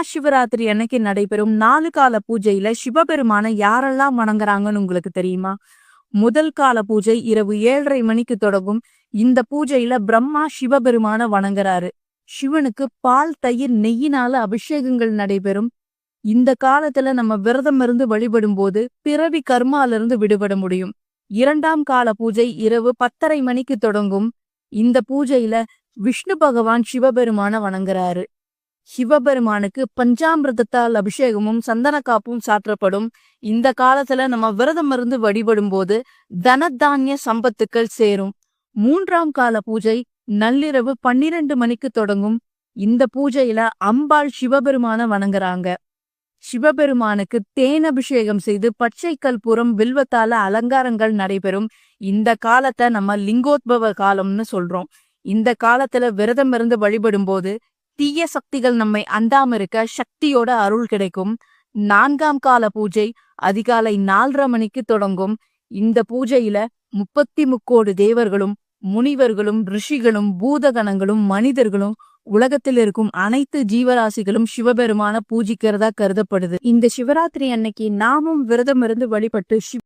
சிவராத்திரி அன்னைக்கு நடைபெறும் 4 கால பூஜையில சிவபெருமான யாரெல்லாம் வணங்குறாங்கன்னு உங்களுக்கு தெரியுமா? முதல் கால பூஜை இரவு 7:30 மணிக்கு தொடங்கும். இந்த பூஜையில பிரம்மா சிவபெருமான வணங்குறாரு. சிவனுக்கு பால், தயிர், நெய்யினால அபிஷேகங்கள் நடைபெறும். இந்த காலத்துல நம்ம விரதம் இருந்து வழிபடும் போது பிறவி கர்மால இருந்து விடுபட முடியும். 2ஆம் கால பூஜை இரவு 10:30 மணிக்கு தொடங்கும். இந்த பூஜையில விஷ்ணு பகவான் சிவபெருமான வணங்குறாரு. சிவபெருமானுக்கு பஞ்சாமிர்தத்தால் அபிஷேகமும் சந்தன காப்பும் சாற்றப்படும். இந்த காலத்துல நம்ம விரதம் இருந்து வழிபடும் போது தனதானிய சம்பத்துக்கள் சேரும். 3ஆம் கால பூஜை நள்ளிரவு 12 மணிக்கு தொடங்கும். இந்த பூஜையில அம்பாள் சிவபெருமான வணங்குறாங்க. சிவபெருமானுக்கு தேன் அபிஷேகம் செய்து பச்சை கற்பூரம் வில்வத்தால அலங்காரங்கள் நடைபெறும். இந்த காலத்தை நம்ம லிங்கோத்பவ காலம்னு சொல்றோம். இந்த காலத்துல விரதம் இருந்து வழிபடும் போது தீய சக்திகள் நம்மை அண்டாம இருக்க சக்தியோட அருள் கிடைக்கும். 4ஆம் கால பூஜை அதிகாலை 4:30 மணிக்கு தொடங்கும். இந்த பூஜையில 33 தேவர்களும் முனிவர்களும் ரிஷிகளும் பூதகணங்களும் மனிதர்களும் உலகத்தில் இருக்கும் அனைத்து ஜீவராசிகளும் சிவபெருமான பூஜிக்கிறதா கருதப்படுது. இந்த சிவராத்திரி அன்னைக்கு நாமும் விரதம் இருந்து வழிபட்டு